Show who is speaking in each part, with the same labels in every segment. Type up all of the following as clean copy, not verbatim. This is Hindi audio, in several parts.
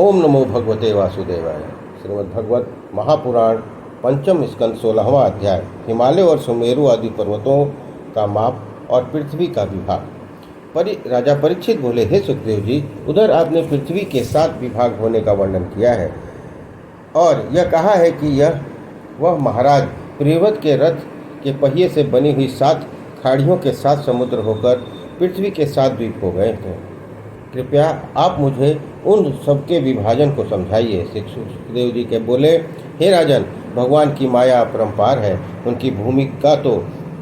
Speaker 1: ओम नमो भगवते वासुदेवाय। श्रीमद्भगवत महापुराण पंचम स्कंद 16वां अध्याय। हिमालय और सुमेरु आदि पर्वतों का माप और पृथ्वी का विभाग। राजा परीक्षित बोले, हे सुखदेव जी, उधर आपने पृथ्वी के 7 विभाग होने का वर्णन किया है और यह कहा है कि वह महाराज प्रियव्रत के रथ के पहिए से बनी हुई 7 खाड़ियों के 7 समुद्र होकर पृथ्वी के 7 द्वीप हो गए थे। कृपया आप मुझे उन सबके विभाजन को समझाइए। सुखदेव जी के बोले, हे राजन, भगवान की माया अपरंपार है। उनकी भूमिका तो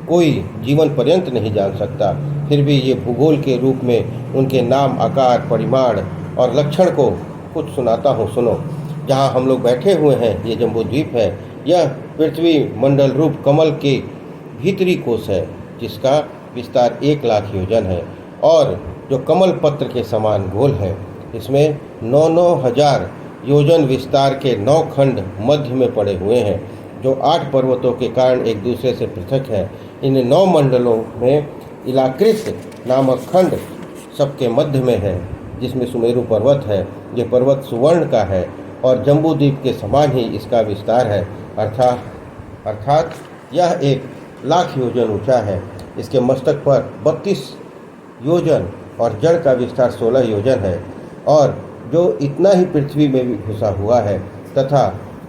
Speaker 1: कोई जीवन पर्यंत नहीं जान सकता। फिर भी ये भूगोल के रूप में उनके नाम, आकार, परिमाण और लक्षण को कुछ सुनाता हूँ, सुनो। जहाँ हम लोग बैठे हुए हैं ये जम्बू द्वीप है। यह पृथ्वी मंडल रूप कमल के भीतरी कोश है, जिसका विस्तार 1 लाख योजन है और जो कमल पत्र के समान गोल है। इसमें 9-9 हजार योजन विस्तार के 9 खंड मध्य में पड़े हुए हैं, जो 8 पर्वतों के कारण एक दूसरे से पृथक है। इन 9 मंडलों में इलाकृत नामक खंड सबके मध्य में है, जिसमें सुमेरु पर्वत है। ये पर्वत सुवर्ण का है और जम्बू द्वीप के समान ही इसका विस्तार है, अर्थात यह 1 लाख योजन ऊंचा है। इसके मस्तक पर 32 योजन और जड़ का विस्तार 16 योजन है, और जो इतना ही पृथ्वी में भी घुसा हुआ है, तथा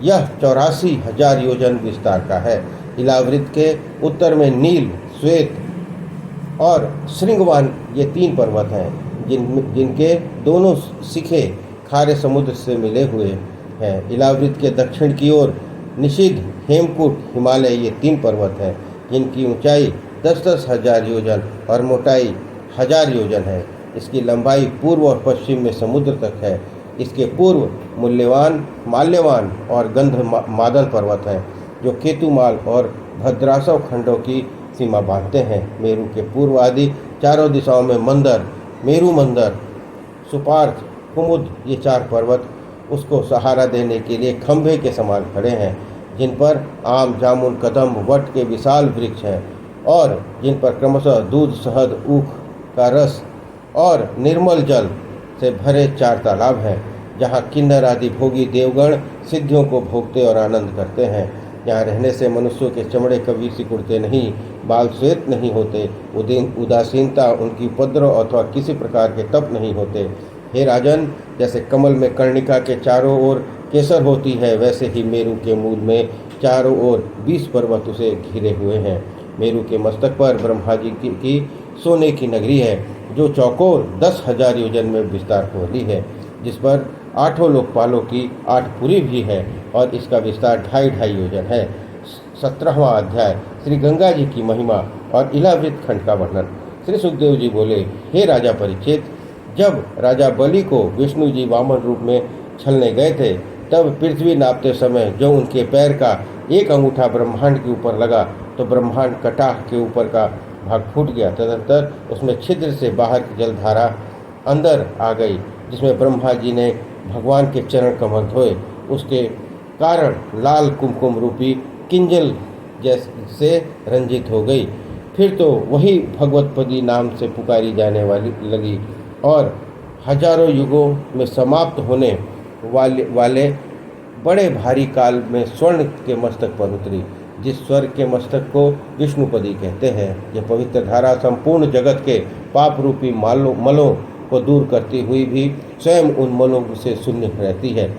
Speaker 1: यह 84 हजार योजन विस्तार का है। इलावृत के उत्तर में नील, श्वेत और श्रृंगवान ये 3 पर्वत हैं, जिनके दोनों शिखे खारे समुद्र से मिले हुए हैं। इलावृत के दक्षिण की ओर निषिद्ध, हेमकूट, हिमालय ये 3 पर्वत हैं, जिनकी ऊंचाई 10-10 हजार योजन और मोटाई 1000 योजन है। इसकी लंबाई पूर्व और पश्चिम में समुद्र तक है। इसके पूर्व मूल्यवान, माल्यवान और गंधमादन पर्वत हैं, जो केतुमाल और भद्रासव खंडों की सीमा बांधते हैं। मेरु के पूर्व आदि चारों दिशाओं में मंदर, मेरु मंदर, सुपार्थ, कुमुद ये 4 पर्वत उसको सहारा देने के लिए खंभे के समान खड़े हैं, जिन पर आम, जामुन, कदम, वट के विशाल वृक्ष हैं और जिन पर क्रमशः दूध, शहद, ऊख का रस और निर्मल जल से भरे 4 तालाब हैं, जहाँ किन्नर आदि भोगी देवगण सिद्धियों को भोगते और आनंद करते हैं। यहाँ रहने से मनुष्यों के चमड़े कभी सिकुड़ते नहीं, बाल श्वेत नहीं होते, उदासीनता, उनकी उपद्रव अथवा किसी प्रकार के तप नहीं होते। हे राजन, जैसे कमल में कर्णिका के चारों ओर केसर होती है, वैसे ही मेरु के मूल में चारों ओर 20 पर्वत उसे घिरे हुए हैं। मेरु के मस्तक पर ब्रह्मा जी की सोने की नगरी है, जो चौकोर 10 हजार योजन में विस्तार वाली है, जिस पर 8 लोकपालों की 8 पुरी भी है और इसका विस्तार 2.5 योजन है। 17वां अध्याय। श्री गंगा जी की महिमा और इलावृत खंड का वर्णन। श्री सुखदेव जी बोले, हे राजा परीक्षित, जब राजा बलि को विष्णु जी वामन रूप में छलने गए थे, तब पृथ्वी नापते समय जो उनके पैर का एक अंगूठा ब्रह्मांड के ऊपर लगा, तो ब्रह्मांड कटाह के ऊपर का भाग फूट गया। तदंतर उसमें छिद्र से बाहर की जलधारा अंदर आ गई, जिसमें ब्रह्मा जी ने भगवान के चरण कमल धोए। उसके कारण लाल कुमकुम रूपी किंजल जैसे रंजित हो गई। फिर तो वही भगवतपदी नाम से पुकारी जाने वाली लगी और हजारों युगों में समाप्त होने वाले बड़े भारी काल में स्वर्ण के मस्तक पर उतरी, जिस स्वर्ग के मस्तक को विष्णुपदी कहते हैं। यह पवित्र धारा संपूर्ण जगत के पाप रूपी मलों को दूर करती हुई भी स्वयं उन मलों से शून्य रहती है।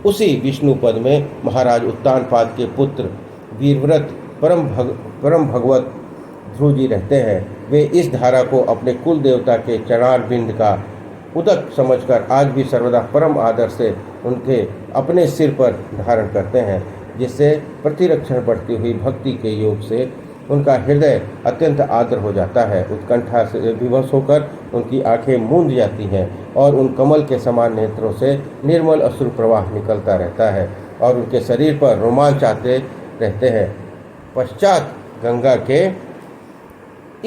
Speaker 1: उसी विष्णुपद में महाराज उत्तानपाद के पुत्र वीरव्रत परम भगवत ध्रुव जी रहते हैं। वे इस धारा को अपने कुल देवता के चरणार बिंद का उदक समझकर आज भी सर्वदा परम आदर से उनके अपने सिर पर धारण करते हैं, जिससे प्रतिरक्षण बढ़ती हुई भक्ति के योग से उनका हृदय अत्यंत आर्द्र हो जाता है। उत्कंठा से विवश होकर उनकी आंखें मूंद जाती हैं और उन कमल के समान नेत्रों से निर्मल अश्रु प्रवाह निकलता रहता है और उनके शरीर पर रोमांच आते रहते हैं। पश्चात गंगा के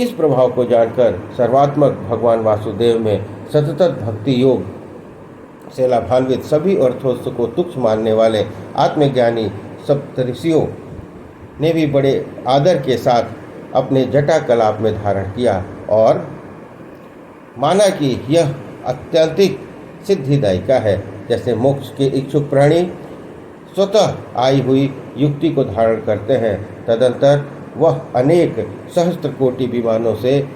Speaker 1: इस प्रभाव को जानकर सर्वात्मक भगवान वासुदेव में सतत भक्ति योग से लाभान्वित सभी अर्थों को तुच्छ मानने वाले आत्मज्ञानी सप्तऋषियों ने भी बड़े आदर के साथ अपने जटा कलाप में धारण किया और माना कि यह अत्यंतिक सिद्धिदायिका है। जैसे मोक्ष के इच्छुक प्राणी स्वतः आई हुई युक्ति को धारण करते हैं, तदंतर वह अनेक सहस्त्र कोटि विमानों से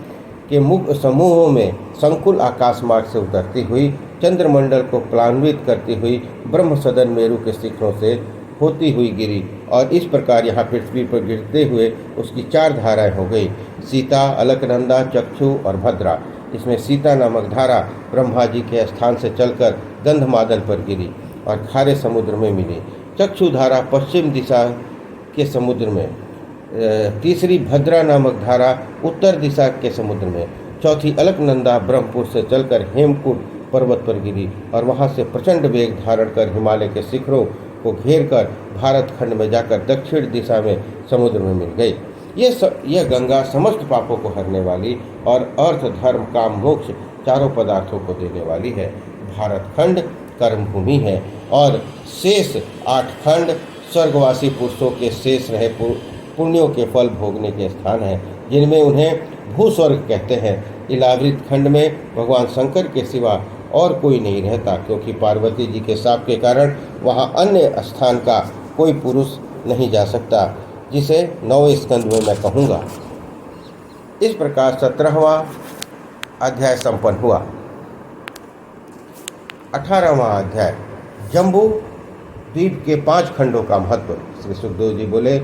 Speaker 1: के मुख समूहों में संकुल आकाश मार्ग से उतरती हुई चंद्रमंडल को प्लावित करती हुई ब्रह्म सदन मेरु के शिखरों से होती हुई गिरी और इस प्रकार यहाँ पृथ्वी पर गिरते हुए उसकी 4 धाराएं हो गई, सीता, अलकनंदा, चक्षु और भद्रा। इसमें सीता नामक धारा ब्रह्मा जी के स्थान से चलकर गंधमादन पर गिरी और खारे समुद्र में मिली। चक्षु धारा पश्चिम दिशा के समुद्र में, तीसरी भद्रा नामक धारा उत्तर दिशा के समुद्र में, चौथी अलकनंदा ब्रह्मपुर से चलकर हेमकूट पर्वत पर गिरी और वहां से प्रचंड वेग धारण कर हिमालय के शिखरों को घेर कर भारत खंड में जाकर दक्षिण दिशा में समुद्र में मिल गई। यह गंगा समस्त पापों को हरने वाली और अर्थ, धर्म, काम, मोक्ष चारों पदार्थों को देने वाली है। भारत खंड कर्म भूमि है और शेष 8 खंड स्वर्गवासी पुरुषों के शेष रहे पुण्यों के फल भोगने के स्थान हैं, जिनमें उन्हें भूस्वर्ग कहते हैं। इलावृत खंड में भगवान शंकर के सिवा और कोई नहीं रहता, क्योंकि पार्वती जी के शाप के कारण वहाँ अन्य स्थान का कोई पुरुष नहीं जा सकता, जिसे 9वें स्कंद में मैं कहूँगा। इस प्रकार 17वां अध्याय संपन्न हुआ। 18वां अध्याय जम्बू द्वीप के 5 खंडों का महत्व। श्री सुखदेव जी बोले,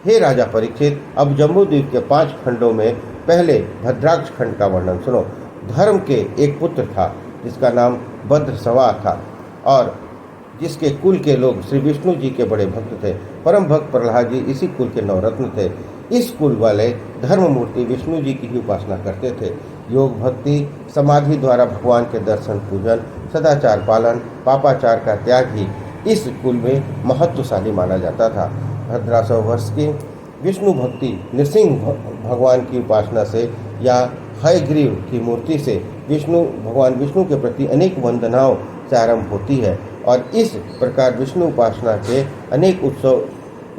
Speaker 1: हे राजा परीक्षित, अब जम्बू द्वीप के 5 खंडों में पहले भद्राक्ष खंड का वर्णन सुनो। धर्म के एक पुत्र था जिसका नाम भद्रसवा था और जिसके कुल के लोग श्री विष्णु जी के बड़े भक्त थे। परम भक्त प्रहलाद जी इसी कुल के नवरत्न थे। इस कुल वाले धर्म मूर्ति विष्णु जी की ही उपासना करते थे। योग, भक्ति, समाधि द्वारा भगवान के दर्शन, पूजन, सदाचार पालन, पापाचार का त्याग ही इस कुल में महत्वशाली माना जाता था। 1500 वर्ष की विष्णु भक्ति नृसिंह भगवान की उपासना से या हयग्रीव की मूर्ति से भगवान विष्णु के प्रति अनेक वंदनाओं से आरंभ होती है और इस प्रकार विष्णु उपासना के अनेक उत्सव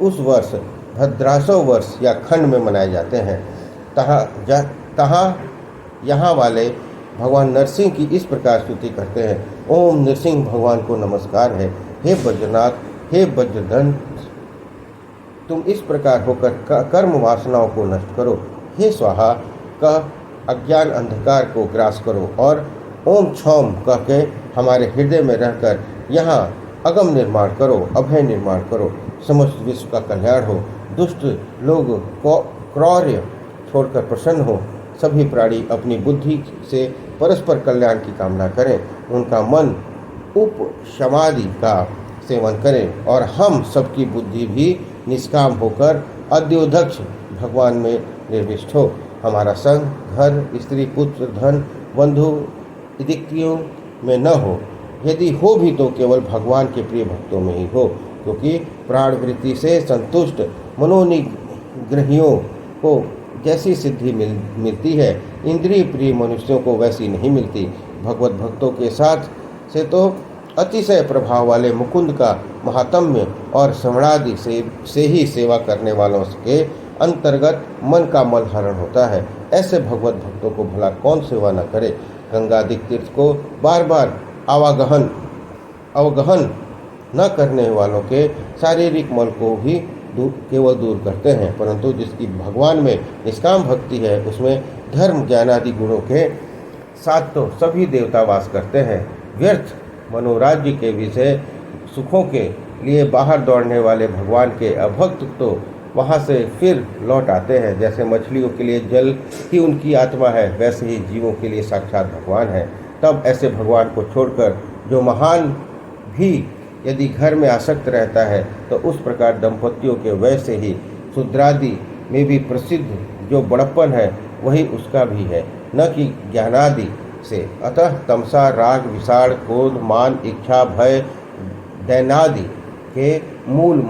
Speaker 1: उस वर्ष भद्रासव वर्ष या खंड में मनाए जाते हैं। यहाँ वाले भगवान नरसिंह की इस प्रकार स्तुति करते हैं, ओम नरसिंह भगवान को नमस्कार है। हे वज्रनाथ, हे वज्रदंड, तुम इस प्रकार होकर कर्म वासनाओं को नष्ट करो। हे स्वाहा, कह अज्ञान अंधकार को ग्रास करो और ओम क्षौम कह के हमारे हृदय में रहकर यहाँ अगम निर्माण करो, अभय निर्माण करो। समस्त विश्व का कल्याण हो, दुष्ट लोग क्रौर्य छोड़कर प्रसन्न हो, सभी प्राणी अपनी बुद्धि से परस्पर कल्याण की कामना करें, उनका मन उपशमादि का सेवन करें और हम सबकी बुद्धि भी निष्काम होकर अद्योदक्ष भगवान में निर्विष्ट हो। हमारा संग घर, स्त्री, पुत्र, धन, बंधु इत्यादियों में न हो, यदि हो भी तो केवल भगवान के प्रिय भक्तों में ही हो, क्योंकि प्राण वृत्ति से संतुष्ट मनोनिग्रहियों को जैसी सिद्धि मिलती है, इंद्रिय प्रिय मनुष्यों को वैसी नहीं मिलती। भगवत भक्तों के साथ से तो अतिशय प्रभाव वाले मुकुंद का महात्म्य और श्रवणादि से ही सेवा करने वालों के अंतर्गत मन का मलहरण होता है। ऐसे भगवत भक्तों को भला कौन सेवा न करे। गंगादिक तीर्थ को बार बार अवगहन न करने वालों के शारीरिक मल को भी केवल दूर करते हैं, परंतु जिसकी भगवान में निष्काम भक्ति है, उसमें धर्म, ज्ञानादि गुणों के साथ तो सभी देवता वास करते हैं। व्यर्थ मनोराज्य के विषय सुखों के लिए बाहर दौड़ने वाले भगवान के अभक्त तो वहाँ से फिर लौट आते हैं। जैसे मछलियों के लिए जल ही उनकी आत्मा है, वैसे ही जीवों के लिए साक्षात भगवान है। तब ऐसे भगवान को छोड़कर जो महान भी यदि घर में आसक्त रहता है, तो उस प्रकार दंपतियों के वैसे ही शूद्रादि में भी प्रसिद्ध जो बड़प्पन है, वही उसका भी है, न कि ज्ञानादि से। अतः तमसा, राग, विषाण, क्रोध, मान, इच्छा, भय, दैनादि के मूल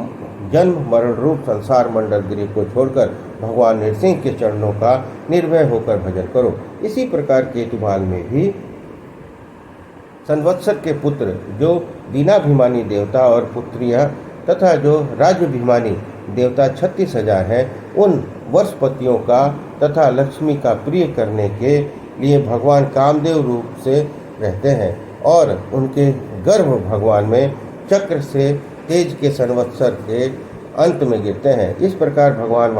Speaker 1: जन्म मरण रूप संसार मंडल गिरी को छोड़कर भगवान नरसिंह के चरणों का निर्भय होकर भजन करो। इसी प्रकार केतुमाल में भी संवत्सर के पुत्र जो दीनाभिमानी देवता और पुत्रियां तथा जो राज्यभिमानी देवता 36,000 हैं, उन वर्षपतियों का तथा लक्ष्मी का प्रिय करने के लिए भगवान कामदेव रूप से रहते हैं और उनके गर्भ भगवान में चक्र से तेज के संवत्सर के अंत में गिरते हैं। इस प्रकार भगवान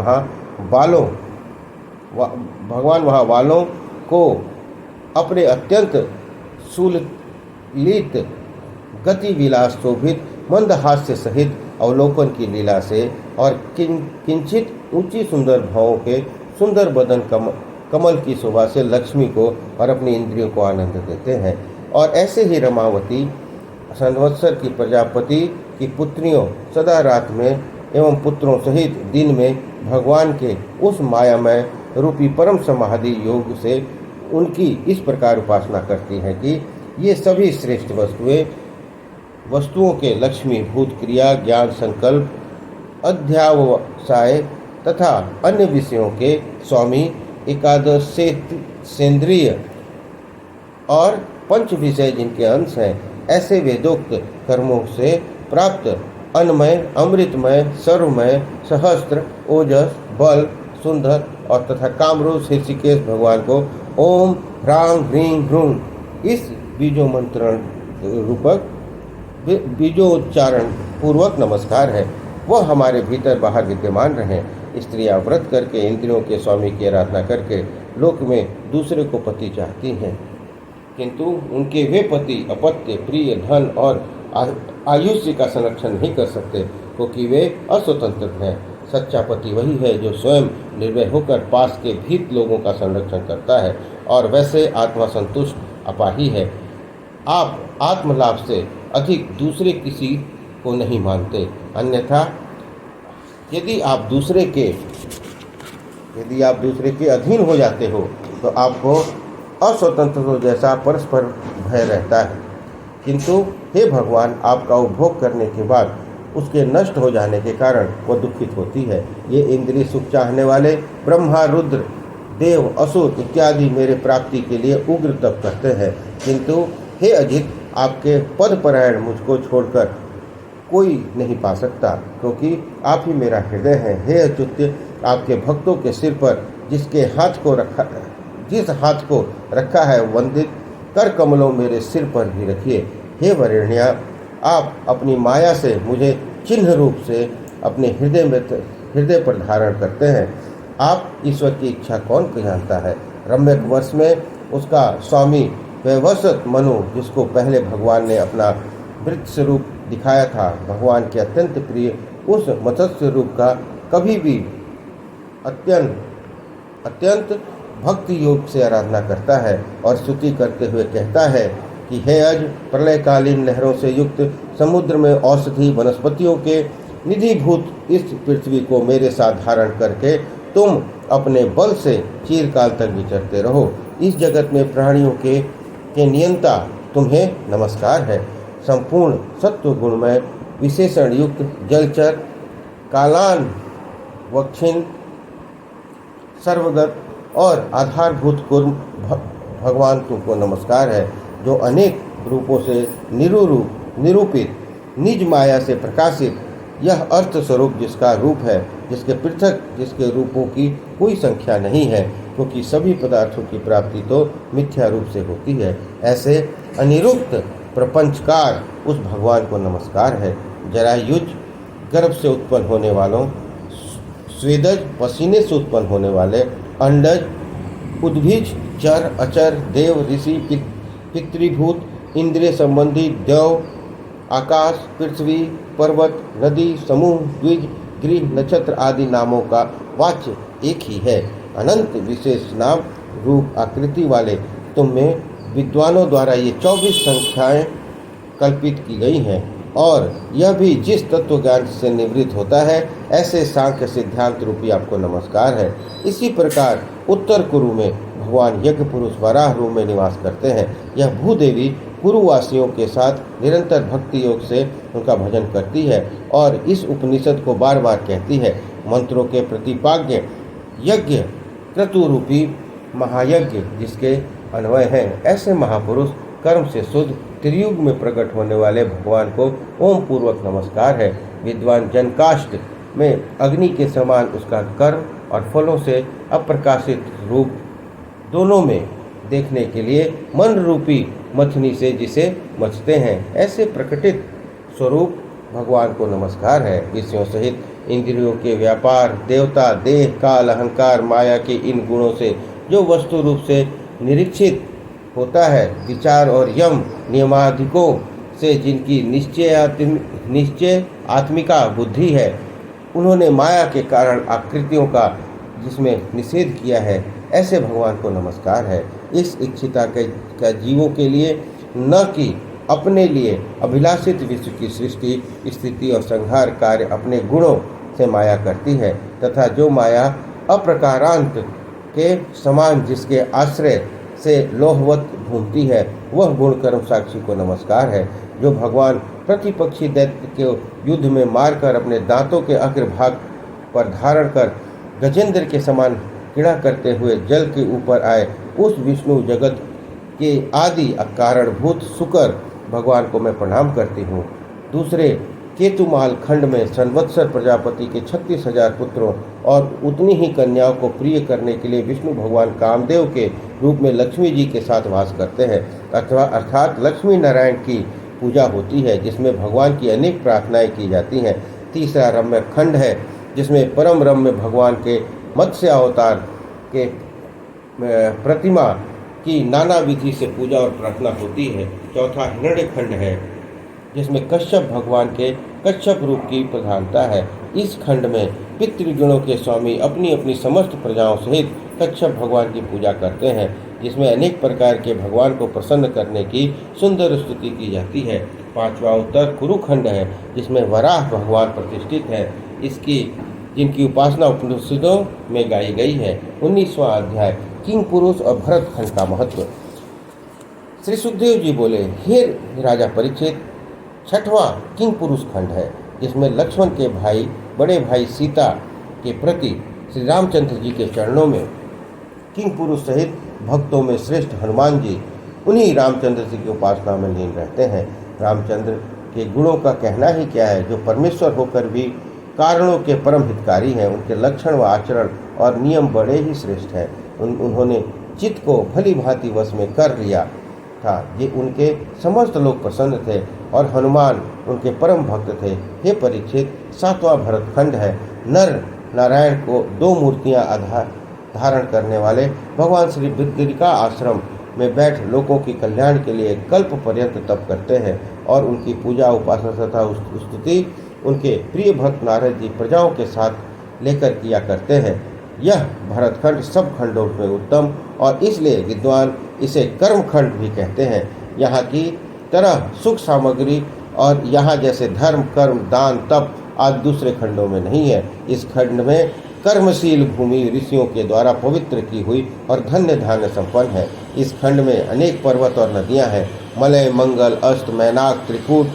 Speaker 1: वहाँ वालों को अपने अत्यंत सुललित गति विलास शोभित मंदहास्य सहित अवलोकन की लीला से और किंचित ऊंची सुंदर भावों के सुंदर बदन कमल की शोभा से लक्ष्मी को और अपनी इंद्रियों को आनंद देते हैं। और ऐसे ही रमावती संवत्सर की प्रजापति की पुत्रियों सदा रात में एवं पुत्रों सहित दिन में भगवान के उस मायामय रूपी परम समाधि योग से उनकी इस प्रकार उपासना करती हैं कि ये सभी श्रेष्ठ वस्तुओं के लक्ष्मीभूत क्रिया, ज्ञान, संकल्प, अध्यावसाय तथा अन्य विषयों के स्वामी, एकादशेन्द्रिय और पंच विषय जिनके अंश हैं, ऐसे वेदोक्त कर्मों से प्राप्त अन्नमय, अमृतमय, सर्वमय, सहस्त्र, ओजस, बल, सुंदर और तथा कामरूप ऋषिकेश भगवान को ओम ह्रां ह्रीं ह्रूं इस बीजोच्चारण पूर्वक नमस्कार है। वह हमारे भीतर बाहर विद्यमान रहे। स्त्रियां व्रत करके इंद्रियों के स्वामी की आराधना करके लोक में दूसरे को पति चाहती हैं, किंतु उनके वे पति अपत्य, प्रिय, धन और आयुष्य का संरक्षण नहीं कर सकते, क्योंकि वे अस्वतंत्र हैं। सच्चा पति वही है जो स्वयं निर्भय होकर पास के भीत लोगों का संरक्षण करता है और वैसे आत्मा संतुष्ट अपाही है। आप आत्मलाभ से अधिक दूसरे किसी को नहीं मानते, अन्यथा यदि आप दूसरे के अधीन हो जाते हो तो आपको अस्वतंत्र जैसा परस्पर भय रहता है। किंतु हे भगवान, आपका उपभोग करने के बाद उसके नष्ट हो जाने के कारण वह दुखित होती है। ये इंद्रिय सुख चाहने वाले ब्रह्मा, रुद्र, देव, असुर इत्यादि मेरे प्राप्ति के लिए उग्र तप करते हैं, किंतु हे अजित, आपके पदपरायण मुझको छोड़कर कोई नहीं पा सकता, क्योंकि आप ही मेरा हृदय है। हे अच्युत, आपके भक्तों के सिर पर जिस हाथ को रखा है वंदित कर कमलों मेरे सिर पर भी रखिए। हे वरेण्या, आप अपनी माया से मुझे चिन्ह रूप से अपने हृदय पर धारण करते हैं। आप ईश्वर की इच्छा कौन जानता है। रम्यक वर्ष में उसका स्वामी वैवस्वत मनु, जिसको पहले भगवान ने अपना वृत्त स्वरूप दिखाया था, भगवान के अत्यंत प्रिय उस मत्स्य रूप का कभी भी अत्यंत भक्ति योग से आराधना करता है और स्तुति करते हुए कहता है कि हे अज, प्रलयकालीन लहरों से युक्त समुद्र में औषधि वनस्पतियों के निधिभूत इस पृथ्वी को मेरे साथ धारण करके तुम अपने बल से चिरकाल तक विचरते रहो। इस जगत में प्राणियों के नियंता तुम्हें नमस्कार है। संपूर्ण सत्व गुणमय विशेषण युक्त जलचर, कालान वक्षिण, सर्वगत और आधारभूत कुर्म भगवान तुमको नमस्कार है, जो अनेक रूपों से निरूपित निज माया से प्रकाशित यह अर्थ स्वरूप जिसका रूप है, जिसके रूपों की कोई संख्या नहीं है, क्योंकि सभी पदार्थों की प्राप्ति तो मिथ्या रूप से होती है। ऐसे अनिरुक्त प्रपंचकार उस भगवान को नमस्कार है। जरायुज गर्भ से उत्पन्न होने वालों, स्वेदज पसीने से उत्पन्न होने वाले, अंडज, उद्भिज, चर, अचर, देव, ऋषि, पितृभूत, इंद्रिय संबंधी देव, आकाश, पृथ्वी, पर्वत, नदी, समूह, द्विज, गृह, नक्षत्र आदि नामों का वाच्य एक ही है। अनंत विशेष नाम रूप आकृति वाले तुम में विद्वानों द्वारा ये 24 संख्याएं कल्पित की गई हैं, और यह भी जिस तत्व ज्ञान से निवृत्त होता है, ऐसे सांख्य सिद्धांत रूपी आपको नमस्कार है। इसी प्रकार उत्तर कुरु में भगवान यज्ञ पुरुष वराह रूप में निवास करते हैं। यह भूदेवी कुरुवासियों के साथ निरंतर भक्ति योग से उनका भजन करती है और इस उपनिषद को बार बार कहती है। मंत्रों के प्रतिपाद्य यज्ञ क्रतु रूपी महायज्ञ जिसके अन्वय हैं, ऐसे महापुरुष कर्म से शुद्ध त्रियुग में प्रकट होने वाले भगवान को ओम पूर्वक नमस्कार है। विद्वान जनकाष्ट में अग्नि के समान उसका कर्म और फलों से अप्रकाशित रूप दोनों में देखने के लिए मन रूपी मथनी से जिसे मथते हैं, ऐसे प्रकटित स्वरूप भगवान को नमस्कार है। विषयों सहित इंद्रियों के व्यापार, देवता, देह, काल, अहंकार, माया के इन गुणों से जो वस्तु रूप से निरीक्षित होता है, विचार और यम नियमाधिकों से जिनकी निश्चय आत्मिका बुद्धि है, उन्होंने माया के कारण आकृतियों का जिसमें निषेध किया है, ऐसे भगवान को नमस्कार है। इस इच्छिता का जीवों के लिए, न कि अपने लिए अभिलाषित विश्व की सृष्टि, स्थिति और संहार कार्य अपने गुणों से माया करती है, तथा जो माया अप्रकारांत के समान जिसके आश्रय से लोहवत घूमती है, वह गुण कर्म साक्षी को नमस्कार है। जो भगवान प्रतिपक्षी दैत्य के युद्ध में मारकर अपने दांतों के अग्रभाग पर धारण कर गजेंद्र के समान क्रीड़ा करते हुए जल के ऊपर आए, उस विष्णु जगत के आदि कारणभूत शुकर भगवान को मैं प्रणाम करती हूँ। दूसरे केतुमाल खंड में संवत्सर प्रजापति के 36,000 पुत्रों और उतनी ही कन्याओं को प्रिय करने के लिए विष्णु भगवान कामदेव के रूप में लक्ष्मी जी के साथ वास करते हैं, अर्थात लक्ष्मी नारायण की पूजा होती है, जिसमें भगवान की अनेक प्रार्थनाएं की जाती हैं। तीसरा रम्य खंड है, जिसमें परम रम्य भगवान के मत्स्य अवतार के प्रतिमा की नाना विधि से पूजा और प्रार्थना होती है। चौथा हिरण्य खंड है, जिसमें कश्यप भगवान के कश्यप रूप की प्रधानता है। इस खंड में पितृगणों के स्वामी अपनी अपनी समस्त प्रजाओं सहित कश्यप भगवान की पूजा करते हैं, जिसमें अनेक प्रकार के भगवान को प्रसन्न करने की सुंदर स्तुति की जाती है। पांचवा उत्तर कुरुखंड है, जिसमें वराह भगवान प्रतिष्ठित है, जिनकी उपासना उपनिषदों में गाई गई है। 19वां अध्याय किंग पुरुष और भरत खंड का महत्व। श्री सुखदेव जी बोले, हे राजा परीक्षित, 6वां किंग पुरुष खंड है, जिसमें लक्ष्मण के भाई बड़े भाई सीता के प्रति श्री रामचंद्र जी के चरणों में किंग पुरुष सहित भक्तों में श्रेष्ठ हनुमान जी उन्हीं रामचंद्र जी की उपासना में लीन रहते हैं। रामचंद्र के गुणों का कहना ही क्या है, जो परमेश्वर होकर भी कारणों के परम हितकारी हैं। उनके लक्षण व आचरण और नियम बड़े ही श्रेष्ठ हैं। उन्होंने चित्त को भली भांति वश में कर लिया था। ये उनके समस्त लोग प्रसन्न थे और हनुमान उनके परम भक्त थे। हे परीक्षित, 7वां भरत खंड है। नर नारायण को 2 मूर्तियां धारण करने वाले भगवान श्री बद्रिका आश्रम में बैठ लोगों की कल्याण के लिए कल्प पर्यंत तप करते हैं और उनकी पूजा उपासना तथा स्तुति उनके प्रिय भक्त नारद जी प्रजाओं के साथ लेकर किया करते हैं। यह भरतखंड सब खंडों में उत्तम और इसलिए विद्वान इसे कर्मखंड भी कहते हैं। यहाँ की तरह सुख सामग्री और यहाँ जैसे धर्म, कर्म, दान, तप आदि दूसरे खंडों में नहीं है। इस खंड में कर्मशील भूमि ऋषियों के द्वारा पवित्र की हुई और धन्य धान्य संपन्न है। इस खंड में अनेक पर्वत और नदियाँ हैं। मलय, मंगल, अस्त, मैनाक, त्रिकूट,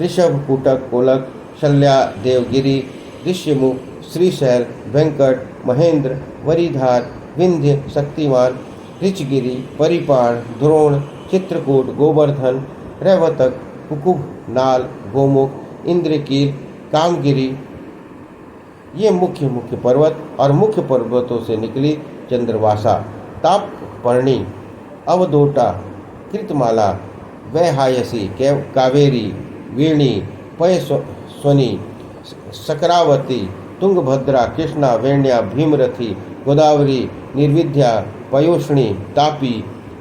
Speaker 1: ऋषभ, कूटक, कोलक, शल्या, देवगिरी, ऋष्यमुख, श्रीशैल, वेंकट, महेंद्र, वरीधार, विंध्य, शक्तिमान, ऋचगिरी, परिपाण, द्रोण, चित्रकूट, गोवर्धन, रैवतक, कुकुभ, नाल, गोमुख, इंद्रकील, कामगिरी, ये मुख्य पर्वत और मुख्य पर्वतों से निकली चंद्रवासा, तापपर्णी, अवधोटा, कृतमाला, वैहायसी, कावेरी, वीणी, पयस्वनी, सकरावती, तुंगभद्रा, कृष्णा, वेण्या, भीमरथी, गोदावरी, निर्विद्या, पयोष्णी, तापी,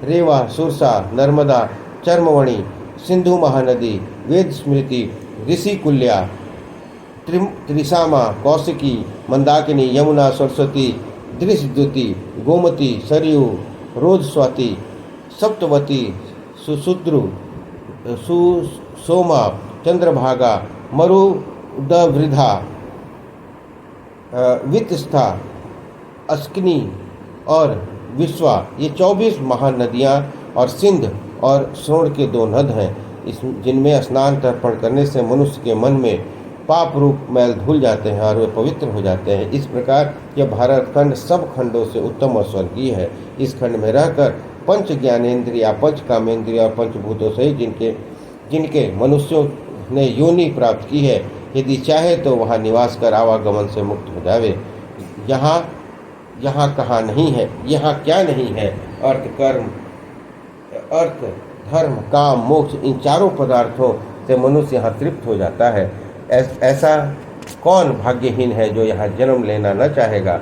Speaker 1: रेवा, सुरसा, नर्मदा, चर्मवणी, सिंधु महानदी, वेद स्मृति, ऋषिकुल्या, त्रिसामा, कौशिकी, मंदाकिनी, यमुना, सरस्वती, दृशद्युति, गोमती, सरयू, रोजस्वाति, सप्तवती, सुशुद्रु, सुसोमा, चंद्रभागा, मरुदवृधा, वितस्था, अस्किनी और विश्वा, ये 24 महान नदियाँ और सिंध और सोण के 2 नद हैं, जिनमें स्नान तर्पण करने से मनुष्य के मन में पाप रूप मैल धुल जाते हैं और वे पवित्र हो जाते हैं। इस प्रकार यह भारत खंड सब खंडों से उत्तम और स्वर्गीय है। इस खंड में रहकर पंच ज्ञानेन्द्रिया, पंच कामेंद्रिया और पंचभूतों सहित जिनके मनुष्यों ने योनि प्राप्त की है, यदि चाहे तो वहाँ निवास कर आवागमन से मुक्त हो जावे। यहाँ कहाँ नहीं है, यहाँ क्या नहीं है। अर्थ, कर्म, अर्थ, धर्म, काम, मोक्ष, इन चारों पदार्थों से मनुष्य यहाँ तृप्त हो जाता है। ऐसा कौन भाग्यहीन है जो यहाँ जन्म लेना न चाहेगा।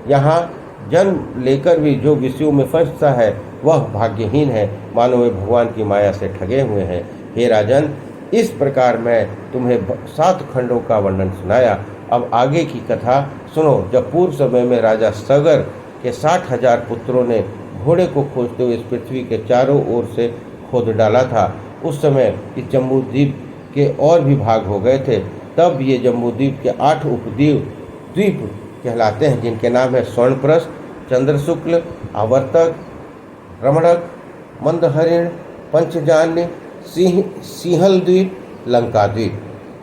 Speaker 1: यहाँ जन्म लेकर भी जो विषयों में फंसता है वह भाग्यहीन है, मानो वे भगवान की माया से ठगे हुए हैं। हे राजन, इस प्रकार मैं तुम्हें 7 खंडों का वर्णन सुनाया। अब आगे की कथा सुनो। जब पूर्व समय में राजा सगर के 60,000 पुत्रों ने घोड़े को खोजते हुए इस पृथ्वी के चारों ओर से खोद डाला था, उस समय इस जम्बूद्वीप के और भी भाग हो गए थे। तब ये जम्बूद्वीप के 8 द्वीप कहलाते हैं, जिनके नाम है स्वर्णप्रस्थ, चंद्रशुक्ल, आवर्तक, रमणक, मंदहरिण, पंचजान्य, सिंहल द्वीप, लंका द्वीप।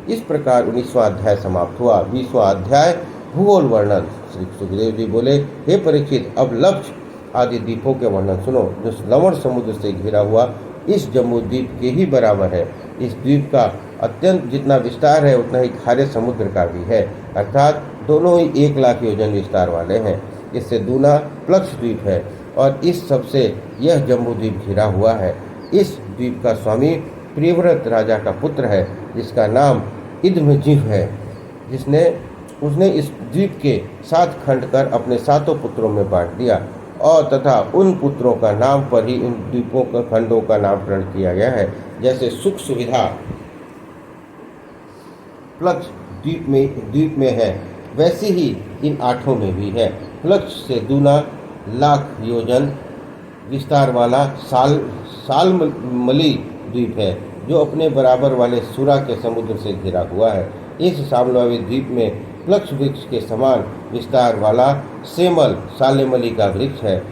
Speaker 1: इस प्रकार 19वां अध्याय समाप्त हुआ। 20वां अध्याय भूगोल वर्णन। श्री सुखदेव जी बोले, हे परीक्षित, अब लक्ष्य आदि द्वीपों के वर्णन सुनो, जो लवण समुद्र से घिरा हुआ इस जम्बूद्वीप के ही बराबर है। इस द्वीप का अत्यंत जितना विस्तार है उतना ही खारे समुद्र का भी है, अर्थात दोनों ही 1 लाख योजन विस्तार वाले हैं। इससे दूना प्लक्ष द्वीप है और इस सबसे यह जम्बूद्वीप घिरा हुआ है। इस द्वीप का स्वामी प्रियव्रत राजा का पुत्र है, जिसका नाम इद्मजिह्व है। उसने इस द्वीप के 7 खंड कर अपने 7 पुत्रों में बांट दिया, और तथा उन पुत्रों का नाम पर ही इन द्वीपों के खंडों का नामकरण किया गया है। जैसे सुख सुविधा प्लक्ष द्वीप में है, वैसे ही इन 8 में भी है। प्लक्ष से दूना लाख योजन विस्तार वाला सालमली द्वीप है, जो अपने बराबर वाले सुरा के समुद्र से घिरा हुआ है। इस सालमली द्वीप में प्लक्ष वृक्ष के समान विस्तार वाला सालेमली का वृक्ष है,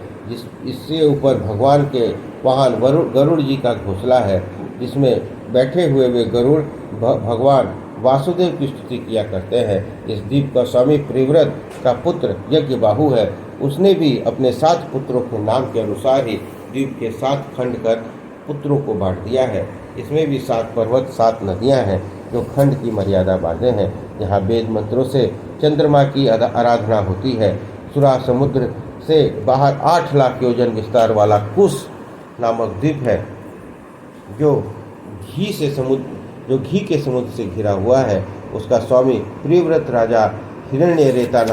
Speaker 1: इससे ऊपर भगवान के वाहन गरुड़ जी का घोंसला है, जिसमें बैठे हुए वे गरुड़ भगवान वासुदेव की स्तुति किया करते हैं। इस द्वीप का स्वामी प्रियव्रत का पुत्र यज्ञबाहु है। उसने भी अपने 7 पुत्रों के नाम के अनुसार ही द्वीप के 7 खंड कर पुत्रों को बांट दिया है। इसमें भी 7 पर्वत, 7 नदियां हैं, जो खंड की मर्यादा बांधे हैं। यहाँ वेद मंत्रों से चंद्रमा की आराधना होती है। सुरा समुद्र से बाहर 8 लाख योजन विस्तार वाला कुश नामक द्वीप है, जो घी के समुद्र से घिरा हुआ है। उसका स्वामी प्रियव्रत राजा हिरण्यरेता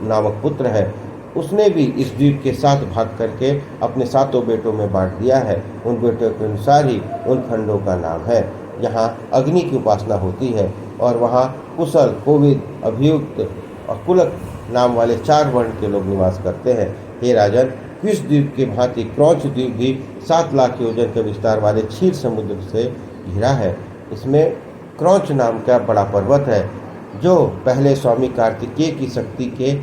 Speaker 1: नामक पुत्र है। उसने भी इस द्वीप के 7 भाग करके अपने 7 बेटों में बांट दिया है। उन बेटों के अनुसार ही उन खंडों का नाम है। यहाँ अग्नि की उपासना होती है और वहाँ कुशल, कोविद, अभियुक्त और कुलक नाम वाले 4 वर्ण के लोग निवास करते हैं। हे राजन, क्विश द्वीप के भांति क्रौच द्वीप भी 7 लाख योजन के विस्तार वाले क्षीर समुद्र से घिरा है। इसमें क्रौच नाम का बड़ा पर्वत है, जो पहले स्वामी कार्तिकेय की शक्ति के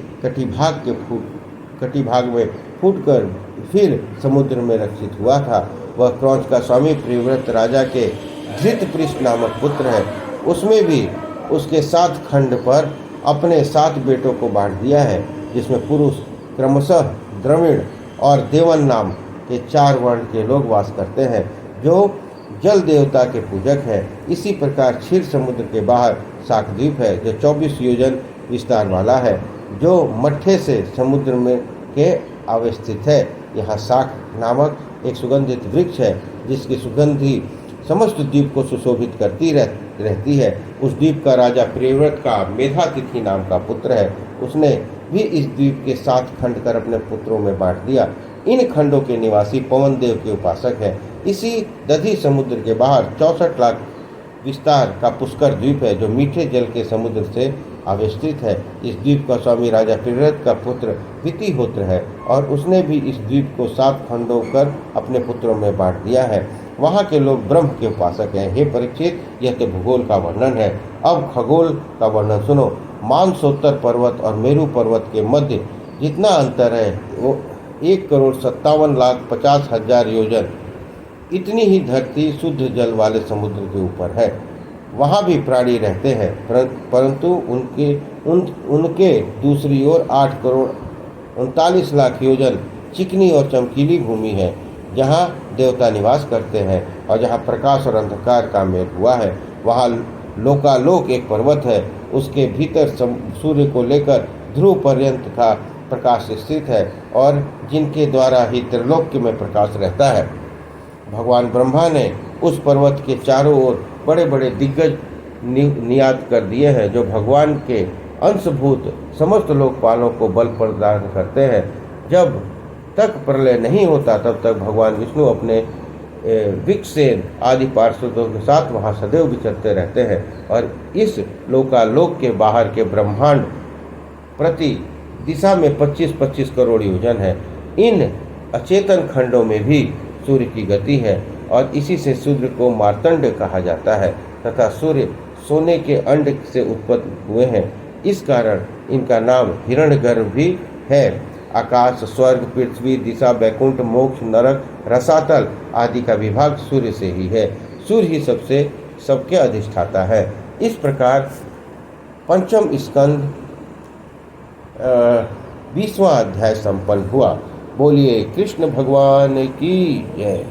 Speaker 1: कटिभाग में फूटकर फिर समुद्र में रक्षित हुआ था। वह क्रौच का स्वामी प्रियव्रत राजा के धृतपृष्ठ नामक पुत्र है। उसमें भी उसके 7 खंड पर अपने 7 बेटों को बांट दिया है, जिसमें पुरुष क्रमशः द्रविड़ और देवन नाम के 4 वर्ण के लोग वास करते हैं, जो जल देवता के पूजक है। इसी प्रकार क्षीर समुद्र के बाहर शाकद्वीप है, जो 24 योजन विस्तार वाला है, जो मट्ठे से समुद्र में के अवस्थित है। यहाँ शाक नामक एक सुगंधित वृक्ष है, जिसकी सुगंधी समस्त द्वीप को सुशोभित करती रहती है। उस द्वीप का राजा प्रियव्रत का मेधातिथि नाम का पुत्र है। उसने भी इस द्वीप के 7 खंड कर अपने पुत्रों में बांट दिया। इन खंडों के निवासी पवन देव के उपासक हैं। इसी दधी समुद्र के बाहर 64 लाख विस्तार का पुष्कर द्वीप है, जो मीठे जल के समुद्र से आवेष्टित है। इस द्वीप का स्वामी राजा प्रियव्रत का पुत्र वितिहोत्र है, और उसने भी इस द्वीप को 7 खंडों कर अपने पुत्रों में बांट दिया है। वहाँ के लोग ब्रह्म के उपासक हैं। हे परीक्षित, यह तो भूगोल का वर्णन है। अब खगोल का वर्णन सुनो। मानसोत्तर पर्वत और मेरु पर्वत के मध्य जितना अंतर है, वो 1,57,50,000 योजन। इतनी ही धरती शुद्ध जल वाले समुद्र के ऊपर है। वहाँ भी प्राणी रहते हैं, परंतु उनके दूसरी ओर 8,39,00,000 योजन चिकनी और चमकीली भूमि है, जहाँ देवता निवास करते हैं और जहाँ प्रकाश और अंधकार का मेल हुआ है। वहाँ लोकालोक एक पर्वत है, उसके भीतर सूर्य को लेकर ध्रुव पर्यंत का प्रकाश स्थित है, और जिनके द्वारा ही त्रिलोक्य में प्रकाश रहता है। भगवान ब्रह्मा ने उस पर्वत के चारों ओर बड़े बड़े दिग्गज नियात कर दिए हैं, जो भगवान के अंशभूत समस्त लोकपालों को बल प्रदान करते हैं। जब तक प्रलय नहीं होता तब तक भगवान विष्णु अपने विकसेन आदि पार्षदों के साथ वहाँ सदैव विचरते रहते हैं और इस लोकालोक के बाहर के ब्रह्मांड प्रति दिशा में 25-25 करोड़ योजन है। इन अचेतन खंडों में भी सूर्य की गति है और इसी से सूर्य को मार्तंड कहा जाता है तथा सूर्य सोने के अंड से उत्पन्न हुए हैं। इस कारण इनका नाम हिरण्यगर्भ भी है। आकाश, स्वर्ग, पृथ्वी, दिशा, बैकुंठ, मोक्ष, नरक, रसातल आदि का विभाग सूर्य से ही है। सूर्य ही सबके अधिष्ठाता है। इस प्रकार पंचम स्कंद 20वां अध्याय संपन्न हुआ। बोलिए कृष्ण भगवान की जय।